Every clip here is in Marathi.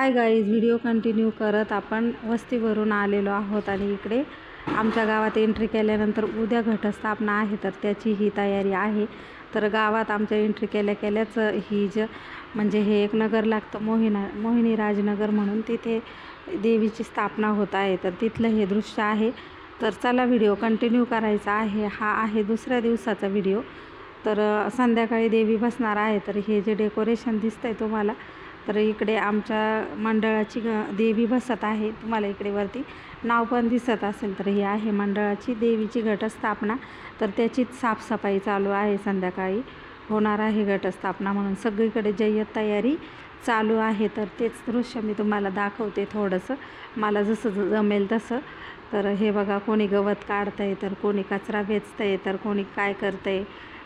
हाय गाईज, व्हिडिओ कंटिन्यू करत आपण वस्तीवरून आलेलो आहोत आणि इकडे आमच्या गावात एंट्री केल्यानंतर उद्या घटस्थापना आहे, तर त्याची ही तयारी आहे। तर गावात आमच्या एंट्री केल्याच ही म्हणजे हे एक नगर लागतं मोहिनी राजनगर म्हणून, तिथे देवीची स्थापना होत आहे। तर तिथलं हे दृश्य आहे। तर चला व्हिडिओ कंटिन्यू करायचा आहे। हा आहे दुसऱ्या दिवसाचा व्हिडिओ। तर संध्याकाळी देवी बसणार आहे। तर हे जे डेकोरेशन दिसतंय तुम्हाला, तर इकडे आमच्या मंडळाची देवी बसत आहे। तुम्हाला इकडे वरती नाव पण दिसत असेल, तर ही आहे मंडळाची देवीची घटस्थापना। तर त्याचीच साफसफाई चालू आहे, संध्याकाळी होणार आहे घटस्थापना म्हणून सगळीकडे जय्यत तयारी चालू आहे। तर तेच दृश्य मी तुम्हाला दाखवते थोडंसं, मला जसं जमेल तसं। तर हे बघा, कोणी गवत काढतंय, तर कोणी कचरा वेचतंय, तर कोणी काय करतंय।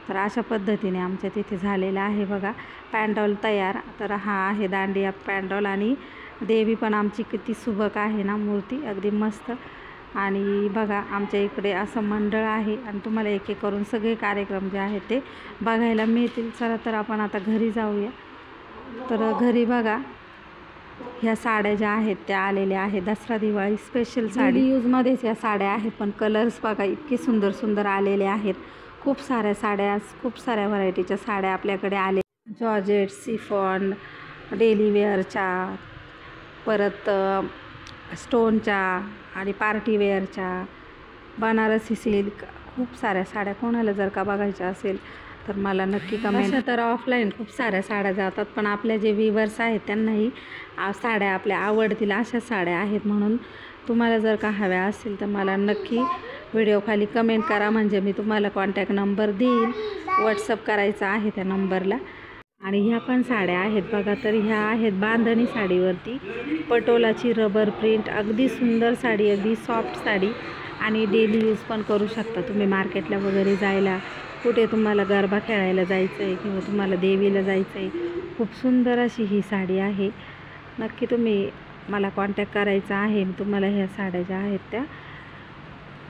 तर अशा पद्धतीने आमच्या तिथे झालेलं आहे बघा पॅन्डॉल तयार। तर हा आहे दांडिया पॅन्डॉल आणि देवी पण आमची किती सुबक आहे ना, मूर्ती अगदी मस्त। आणि बघा आमच्या इकडे असं मंडळ आहे आणि तुम्हाला एक एक करून सगळे कार्यक्रम जे आहेत ते बघायला मिळतील। चला तर आपण आता घरी जाऊया। तर घरी बघा ह्या साड्या ज्या आहेत त्या आलेल्या आहेत, दसरा दिवाळी स्पेशल साडी यूजमध्येच या साड्या आहेत, पण कलर्स बघा इतके सुंदर सुंदर आलेले आहेत। खूप साऱ्या साड्या, खूप साऱ्या व्हरायटीच्या साड्या आपल्याकडे आले, जॉर्जेट, सिफॉन, डेली वेअरच्या, परत स्टोनच्या आणि पार्टी वेअरच्या, बनारसी सिल्क, खूप साऱ्या साड्या। कोणाला जर का बघायच्या असेल तर मला नक्की कमेंट। तर ऑफलाईन खूप साऱ्या साड्या जातात, पण आपल्या जे व्ह्यूअर्स आहेत त्यांनाही साड्या आपल्या आवडतील अशा साड्या आहेत। म्हणून तुम्हाला जर का हव्या असतील तर मला नक्की व्हिडिओ खाली कमेंट करा, म्हणजे मी तुम्हाला कॉन्टॅक्ट नंबर देईन, व्हॉट्सअप करायचा आहे त्या नंबरला। आणि ह्या पण साड्या आहेत बघा, तर ह्या आहेत बांधणी साडीवरती पटोलाची रबर प्रिंट, अगदी सुंदर साडी, अगदी सॉफ्ट साडी आणि डेली यूज पण करू शकता तुम्ही। मार्केटला वगैरे जायला, कुठे तुम्हाला गरबा खेळायला जायचं आहे किंवा तुम्हाला देवीला जायचं आहे, खूप सुंदर अशी ही साडी आहे। नक्की तुम्ही मला कॉन्टॅक्ट करायचा आहे, मी तुम्हाला ह्या साड्या ज्या आहेत त्या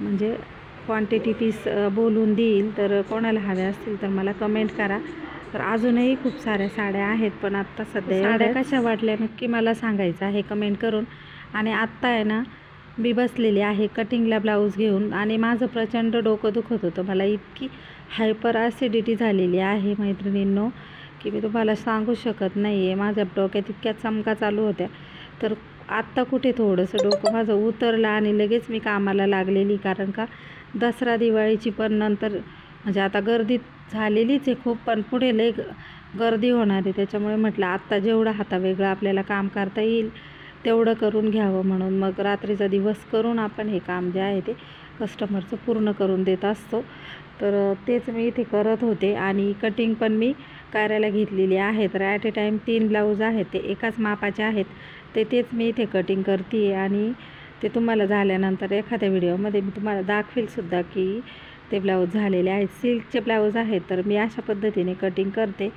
म्हणजे क्वांटिटी पीस बोलून देईल। तर कोणाला हव्या असतील तर मला कमेंट करा। तर अजूनही खूप साऱ्या साड्या आहेत, पण आत्ता सध्या साड्या कशा वाटल्या नक्की मला सांगायचं आहे कमेंट करून। आणि आत्ता आहे ना, मी बसलेली आहे कटिंगला ब्लाऊज घेऊन आणि माझं प्रचंड डोकं दुखत होतं। मला इतकी हायपर ॲसिडिटी झालेली आहे मैत्रिणींनो, की मी तुम्हाला सांगू शकत नाही आहे। माझ्या डोक्यात इतक्या चमका चालू होत्या, तर आत्ता कुठे थोडंसं डोकं माझं उतरलं आणि लगेच मी कामाला लागलेली। कारण का दसरा दिवाळीची पण नंतर म्हणजे आता गर्दी झालेलीच आहे खूप, पण पुढे लई गर्दी होणार आहे। त्याच्यामुळे म्हटलं आत्ता जेवढं हातावेगळं आपल्याला काम करता येईल तेवढं करून घ्यावं, म्हणून मग रात्रीचा दिवस करून आपण हे काम जे आहे ते कस्टमरचं पूर्ण करून देत असतो। तर तेच मी इथे करत होते आणि कटिंग पण मी करायला घेतलेली आहे। तर ॲट ए टाईम 3 ब्लाऊज आहेत, ते एकाच मापाचे आहेत, तेच मी इथे कटिंग करते आहे आणि ते तुम्हाला झाल्यानंतर एखाद्या व्हिडिओमध्ये मी तुम्हाला दाखवेलसुद्धा की ते ब्लाऊज झालेले आहेत। सिल्कचे ब्लाऊज आहेत, तर मी अशा पद्धतीने कटिंग करते।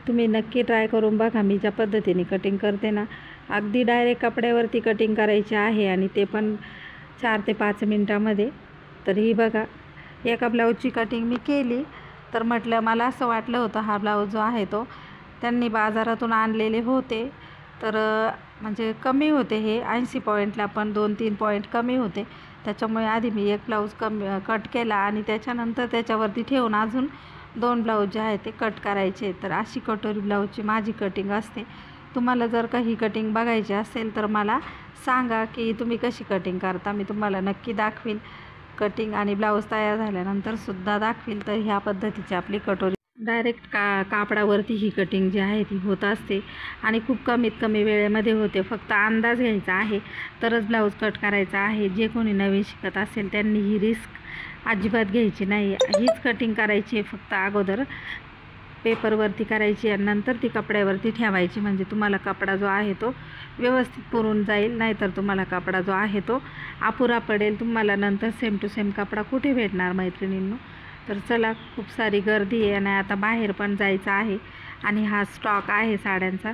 तुम्ही नक्की ट्राय करून बघा, मी ज्या पद्धतीने कटिंग करते ना, अगदी डायरेक्ट कपड्यावरती कटिंग करायची आहे आणि ते पण 4 ते 5 मिनटामध्ये। तर ही बघा एका ब्लाऊजची कटिंग मी केली। तर म्हटलं मला असं वाटलं होतं हा ब्लाऊज जो आहे तो त्यांनी बाजारातून आणलेले होते, तर म्हणजे कमी होते हे 80 पॉईंटला, पण 2-3 पॉईंट कमी होते। त्याच्यामुळे आधी मी एक ब्लाऊज कट केला आणि त्याच्यानंतर त्याच्यावरती ठेवून अजून 2 ब्लाऊज जे आहेत ते कट करायचे। तर अशी कटोरी ब्लाऊजची माझी कटिंग असते। तुम्हाला जर का ही कटिंग बघायची असेल तर मला सांगा की तुम्ही कशी कटिंग करता, मी तुम्हाला नक्की दाखवील कटिंग आणि ब्लाऊज तयार झाल्यानंतर सुद्धा दाखवील। तर ह्या पद्धतीची आपली कटोरी डायरेक्ट कापडावरती ही कटिंग जी आहे ती होत असते आणि खूप कमीत कमी वेळेमध्ये होते। फक्त अंदाज घ्यायचा आहे तरच ब्लाऊज कट करायचा आहे। जे कोणी नवीन शिकत असेल त्यांनी ही रिस्क अजिबात घ्यायची नाही, हीच कटिंग करायची आहे। फक्त अगोदर पेपरवरती करायची आणि नंतर ती कपड्यावरती ठेवायची, म्हणजे तुम्हाला कपडा जो आहे तो व्यवस्थित पुरून जाईल। नाहीतर तुम्हाला कपडा जो आहे तो अपुरा पडेल, तुम्हाला नंतर सेम टू सेम कपडा कुठे भेटणार मैत्रिणींनो। तर चला, खूप सारी गर्दी आहे आणि आता बाहेर पण जायचं आहे आणि हा स्टॉक आहे साड्यांचा।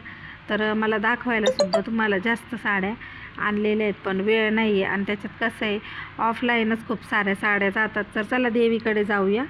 तर मला दाखवायलासुद्धा तुम्हाला जास्त साड्या आणलेल्या आहेत, पण वेळ नाही आहे आणि त्याच्यात कसं आहे ऑफलाईनच खूप साऱ्या साड्या जातात। तर चला देवीकडे जाऊया।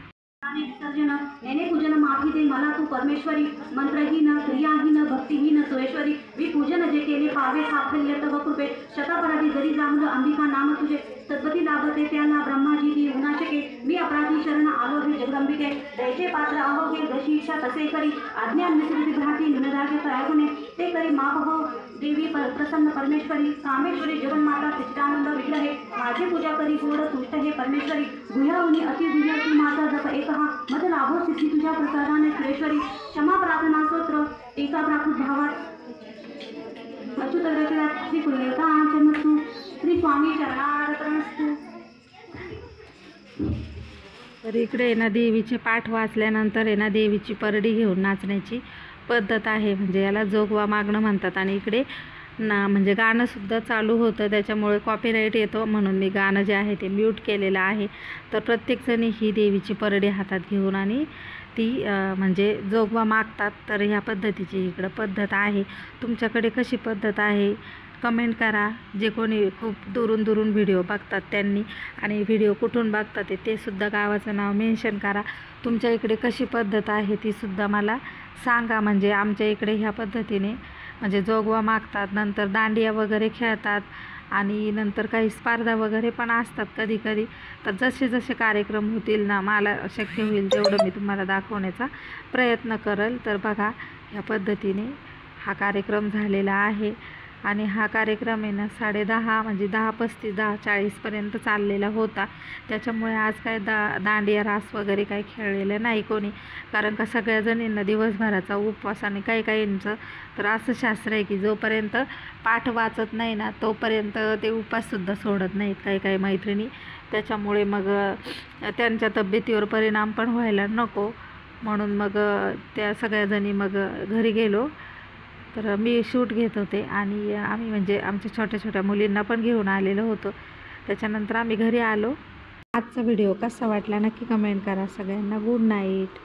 विसर्जन येणे पूजन माफी दे मला तू परमेश्वरी, मंत्रहीन क्रियाहीन भक्तिहीन सुरेश्वरी, मी पूजन जे केले पावे साफल्य तव कृपे, शतापराधी जरी जामलं अंबिका नाम तुझे, सद्गती लाभते त्याला ब्रह्माजी ती विनाशके, मी अपराधी शरण आलो हे जगदंबिके, दैचे पात्र अहोगे जशी इच्छा तसे करी, आज्ञा विसृती भ्राती निनदागे ऐकणे, ते करी माफ हो देवी प्रसन्न परमेश्वरी, कामेश्वरी जगन्माता सच्चिदानंद विग्रहे, माझी पूजा करी गोड तुष्ट हे परमेश्वरी, गुह्याहुनी अति गुह्य तू माझा जप एक हा, मध लाभो सिद्धी तुझ्या प्रसादाने सुरेश्वरी, क्षमा प्रार्थना स्तोत्र एका प्राकृत भावात अच्युत रचनात श्री कुलदेवतांचनस्तु, श्री स्वामी चरणारतनस्तु. तर इकडे आहे ना देवीचे पाठ वाचल्यानंतर आहे ना देवीची परडी घेऊन नाचण्याची पद्धत आहे, म्हणजे याला जोगवा मागणं म्हणतात. आणि इकडे ना म्हणजे गाणंसुद्धा चालू होतं, त्याच्यामुळे कॉपीराईट येतो म्हणून मी गाणं जे आहे ते म्यूट केलेलं आहे. तर प्रत्येकजणी ही देवीची परडी हातात घेऊन आणि ती म्हणजे जोगवा मागतात. तर ह्या पद्धतीची इकडं पद्धत आहे. तुमच्याकडे कशी पद्धत आहे कमेंट करा. जे कोणी खूप दुरून दुरून व्हिडिओ बघतात त्यांनी, आणि व्हिडिओ कुठून बघतात ते सुद्धा गावाचं नाव मेन्शन करा. तुमच्या इकडे कशी पद्धत आहे ती सुद्धा मला सांगा. म्हणजे आमच्या इकडे ह्या पद्धतीने म्हणजे जोगवा मागतात, नंतर दांडिया वगैरे खेळतात आणि नंतर काही स्पर्धा वगैरे पण असतात कधी कधी. तर जसे जसे कार्यक्रम होतील ना मला शक्य होईल तेवढं मी तुम्हाला दाखवण्याचा प्रयत्न करेल. तर बघा ह्या पद्धतीने हा कार्यक्रम झालेला आहे. आणि हा कार्यक्रम आहे ना 10:30 म्हणजे 10:35 10:40पर्यंत चाललेला होता. त्याच्यामुळे आज काय दांडिया रास वगैरे काही खेळलेलं नाही कोणी, कारण का सगळ्या जणींना दिवसभराचा उपवास. आणि काही काहींचं तर असं शास्त्र आहे की जोपर्यंत पाठ वाचत नाही ना तोपर्यंत ते उपवाससुद्धा सोडत नाहीत काही काही मैत्रिणी. त्याच्यामुळे मग त्यांच्या तब्येतीवर परिणाम पण व्हायला नको म्हणून मग त्या सगळ्याजणी मग घरी गेलो. तर मी शूट घेत होते आणि आम्ही म्हणजे आमच्या छोट्या छोट्या मुलींना पण घेऊन आलेलो होतो. त्याच्यानंतर आम्ही घरी आलो. आजचा व्हिडिओ कसा वाटला नक्की कमेंट करा. सगळ्यांना गुड नाईट.